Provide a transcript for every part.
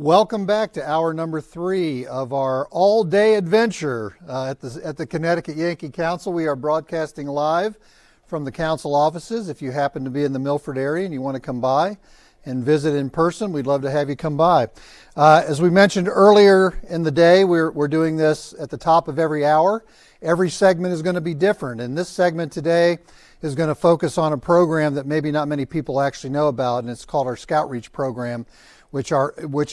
Welcome back to hour number 3 of our all-day adventure at the Connecticut Yankee Council. We are broadcasting live from the council offices. If you happen to be in the Milford area and you want to come by and visit in person, we'd love to have you come by. As we mentioned earlier in the day, we're doing this at the top of every hour. Every segment is going to be different, and this segment today is going to focus on a program that maybe not many people actually know about, and it's called our Scout Reach program, which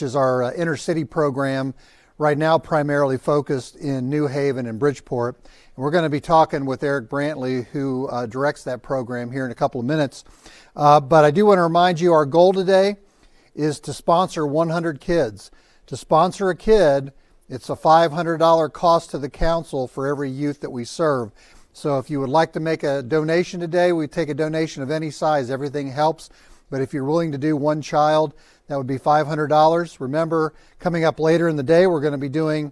is our inner city program, right now primarily focused in New Haven and Bridgeport. And we're going to be talking with Eric Brantley, who directs that program, here in a couple of minutes. But I do want to remind you, our goal today is to sponsor 100 kids. To sponsor a kid, it's a $500 cost to the council for every youth that we serve. So if you would like to make a donation today, we take a donation of any size. Everything helps. But if you're willing to do one child, that would be $500. Remember, coming up later in the day, we're going to be doing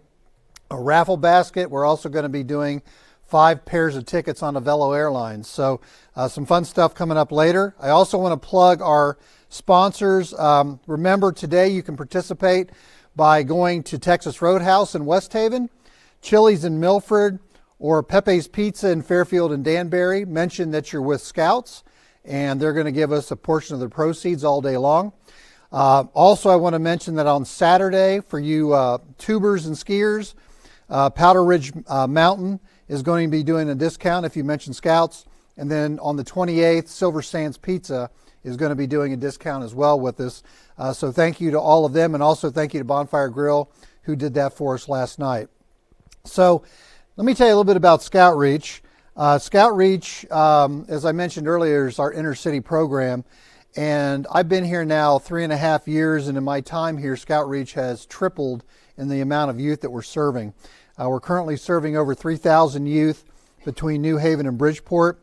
a raffle basket. We're also going to be doing 5 pairs of tickets on Avello Airlines. So some fun stuff coming up later. I also want to plug our sponsors. Remember, today you can participate by going to Texas Roadhouse in West Haven, Chili's in Milford, or Pepe's Pizza in Fairfield and Danbury. Mention that you're with Scouts, and they're going to give us a portion of the proceeds all day long. Also, I want to mention that on Saturday, for you tubers and skiers, Powder Ridge Mountain is going to be doing a discount if you mention Scouts. And then on the 28th, Silver Sands Pizza is going to be doing a discount as well with us. So thank you to all of them, and also thank you to Bonfire Grill, who did that for us last night. So let me tell you a little bit about Scout Reach. Scout Reach, as I mentioned earlier, is our inner city program. And I've been here now 3.5 years, and in my time here, Scout Reach has tripled in the amount of youth that we're serving. We're currently serving over 3,000 youth between New Haven and Bridgeport.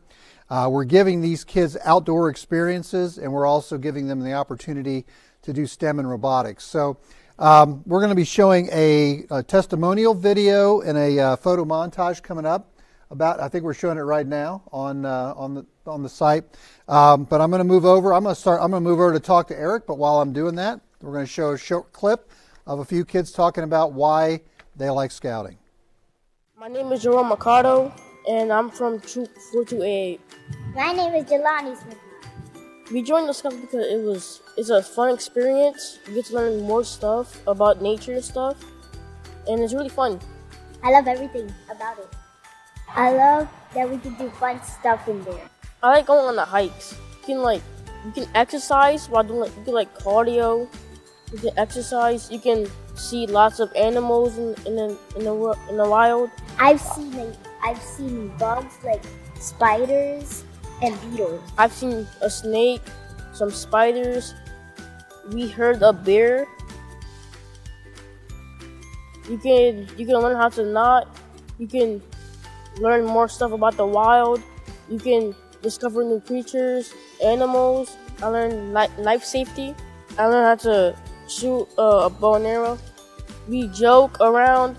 We're giving these kids outdoor experiences, and we're also giving them the opportunity to do STEM and robotics. So we're going to be showing a testimonial video and a photo montage coming up. I think we're showing it right now on the site. But I'm going to move over. I'm going to move over to talk to Eric. But while I'm doing that, we're going to show a short clip of a few kids talking about why they like scouting. My name is Jerome Mercado, and I'm from Troop 4288. My name is Jelani Smith. We joined the Scouts because it's a fun experience. You get to learn more stuff about nature and stuff, and it's really fun. I love everything about it. I love that we can do fun stuff in there. I like going on the hikes. You can exercise while doing cardio. You can exercise. You can see lots of animals in the wild. I've seen bugs like spiders and beetles. I've seen a snake, some spiders. We heard a bear. You can learn how to knot. You can learn more stuff about the wild. You can discover new creatures, animals. I learned knife safety. I learned how to shoot a bow and arrow. We joke around.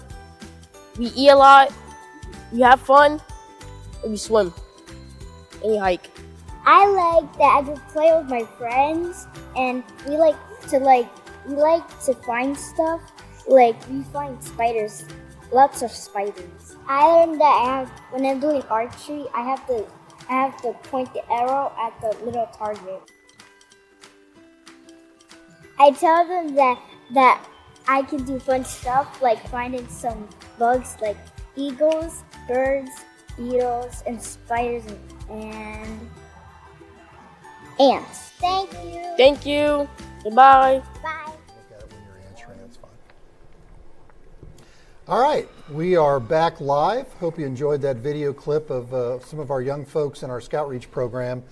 We eat a lot. We have fun. And we swim. And we hike. I like that I can play with my friends, and we like to find stuff. Like we find spiders. Lots of spiders. I learned that when I'm doing archery, I have to point the arrow at the little target. I tell them that I can do fun stuff like finding some bugs like eagles, birds, beetles, and spiders and ants. Thank you. Thank you. Goodbye. Bye. All right, we are back live. Hope you enjoyed that video clip of some of our young folks in our Scout Reach program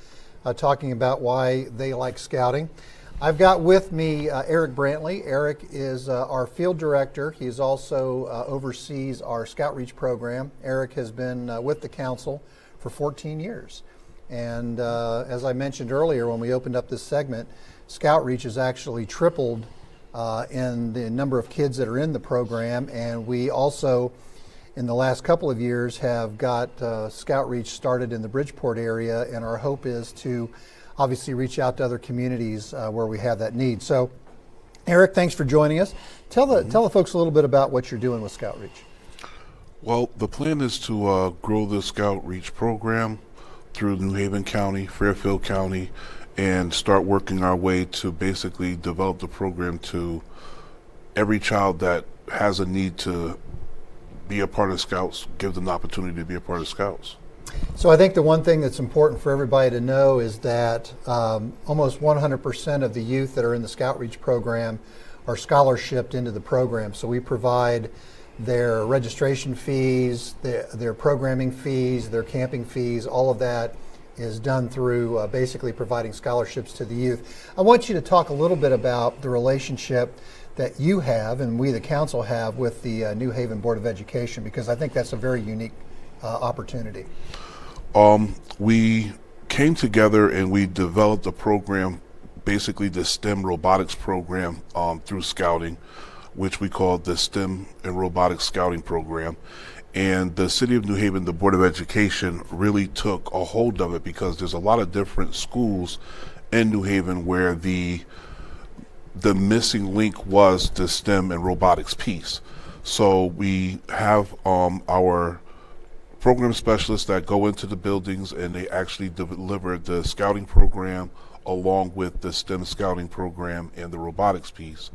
talking about why they like scouting. I've got with me Eric Brantley. Eric is our field director. He's also oversees our Scout Reach program. Eric has been with the council for 14 years. And as I mentioned earlier when we opened up this segment, Scout Reach has actually tripled in the number of kids that are in the program, and we also in the last couple of years have got Scout Reach started in the Bridgeport area, and our hope is to obviously reach out to other communities where we have that need. So Eric, thanks for joining us. Tell the folks a little bit about what you're doing with Scout Reach. Well, the plan is to grow the Scout Reach program through New Haven County, Fairfield County, and start working our way to basically develop the program to every child that has a need to be a part of Scouts, give them the opportunity to be a part of Scouts. So I think the one thing that's important for everybody to know is that almost 100% of the youth that are in the Scout Reach program are scholarshiped into the program. So we provide their registration fees, their programming fees, their camping fees, all of that is done through basically providing scholarships to the youth. I want you to talk a little bit about the relationship that you have and we, the council, have with the New Haven Board of Education, because I think that's a very unique opportunity. We came together and we developed a program, basically the STEM robotics program through Scouting, which we call the STEM and Robotics Scouting Program. And the City of New Haven, the Board of Education, really took a hold of it because there's a lot of different schools in New Haven where the missing link was the STEM and robotics piece. So we have our program specialists that go into the buildings and they actually deliver the scouting program along with the STEM scouting program and the robotics piece.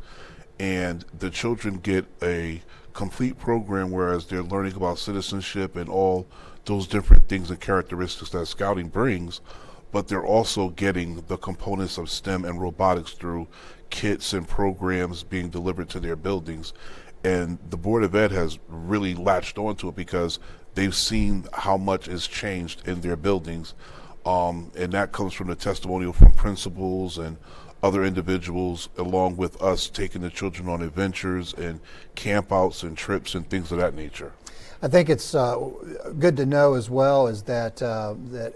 And the children get a complete program, whereas they're learning about citizenship and all those different things and characteristics that scouting brings, but they're also getting the components of STEM and robotics through kits and programs being delivered to their buildings. And the Board of Ed has really latched onto it because they've seen how much has changed in their buildings. And that comes from the testimonial from principals and other individuals, along with us taking the children on adventures and campouts and trips and things of that nature. I think it's good to know as well is that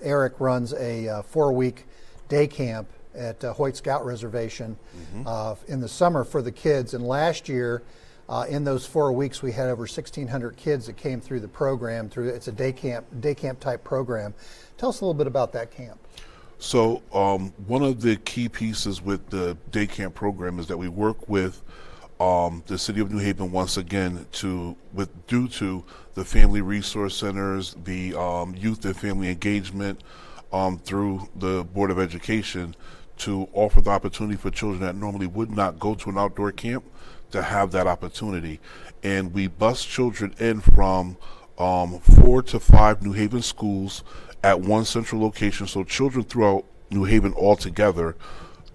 Eric runs a 4-week day camp at Hoyt Scout Reservation in the summer for the kids. And last year, in those 4 weeks, we had over 1,600 kids that came through the program. It's a day camp type program. Tell us a little bit about that camp. So one of the key pieces with the day camp program is that we work with the City of New Haven once again due to the family resource centers, the youth and family engagement through the Board of Education to offer the opportunity for children that normally would not go to an outdoor camp to have that opportunity. And we bus children in from 4 to 5 New Haven schools at one central location. So children throughout New Haven all together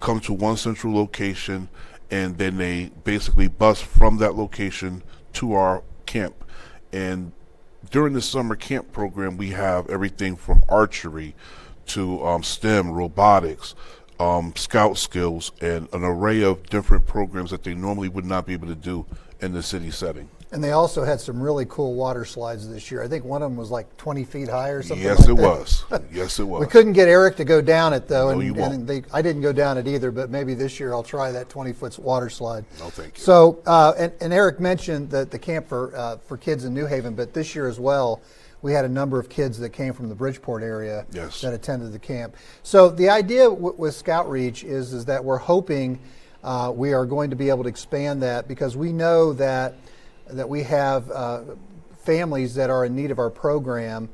come to one central location, and then they basically bus from that location to our camp. And during the summer camp program, we have everything from archery to STEM, robotics, scout skills, and an array of different programs that they normally would not be able to do in the city setting. And they also had some really cool water slides this year. I think one of them was like 20 feet high or something. Yes, it was. Yes, it was. We couldn't get Eric to go down it though, No, you won't. and I didn't go down it either. But maybe this year I'll try that 20-foot water slide. No, thank you. So, and Eric mentioned that the camp for kids in New Haven, but this year as well, we had a number of kids that came from the Bridgeport area that attended the camp. So the idea with Scout Reach is that we're hoping we are going to be able to expand that, because we know that we have families that are in need of our program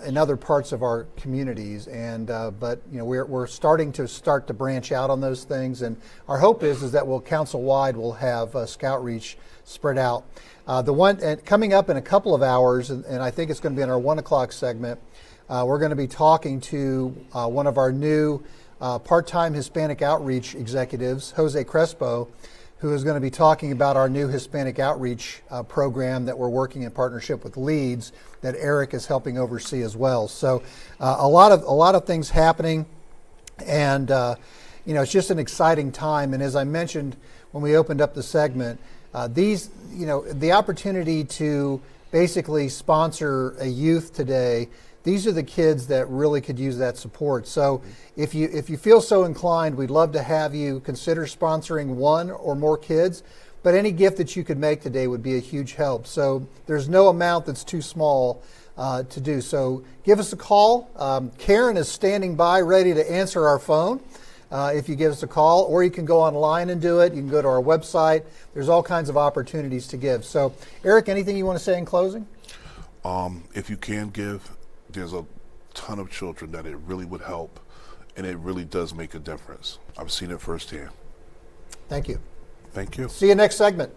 in other parts of our communities, and but you know we're starting to branch out on those things, and our hope is that we'll council-wide we'll have Scout Reach spread out. The one coming up in a couple of hours, and I think it's going to be in our 1 o'clock segment, we're going to be talking to one of our new part-time Hispanic outreach executives, Jose Crespo, who is going to be talking about our new Hispanic outreach program that we're working in partnership with Leeds that Eric is helping oversee as well. So a lot of things happening, and you know, it's just an exciting time. And as I mentioned when we opened up the segment, the opportunity to basically sponsor a youth today, these are the kids that really could use that support. So if you feel so inclined, we'd love to have you consider sponsoring one or more kids, but any gift that you could make today would be a huge help. So there's no amount that's too small to do. So give us a call. Karen is standing by ready to answer our phone. if you give us a call, or you can go online and do it. You can go to our website. There's all kinds of opportunities to give. So, Eric, anything you want to say in closing? If you can give, there's a ton of children that it really would help, and it really does make a difference. I've seen it firsthand. Thank you. Thank you. See you next segment.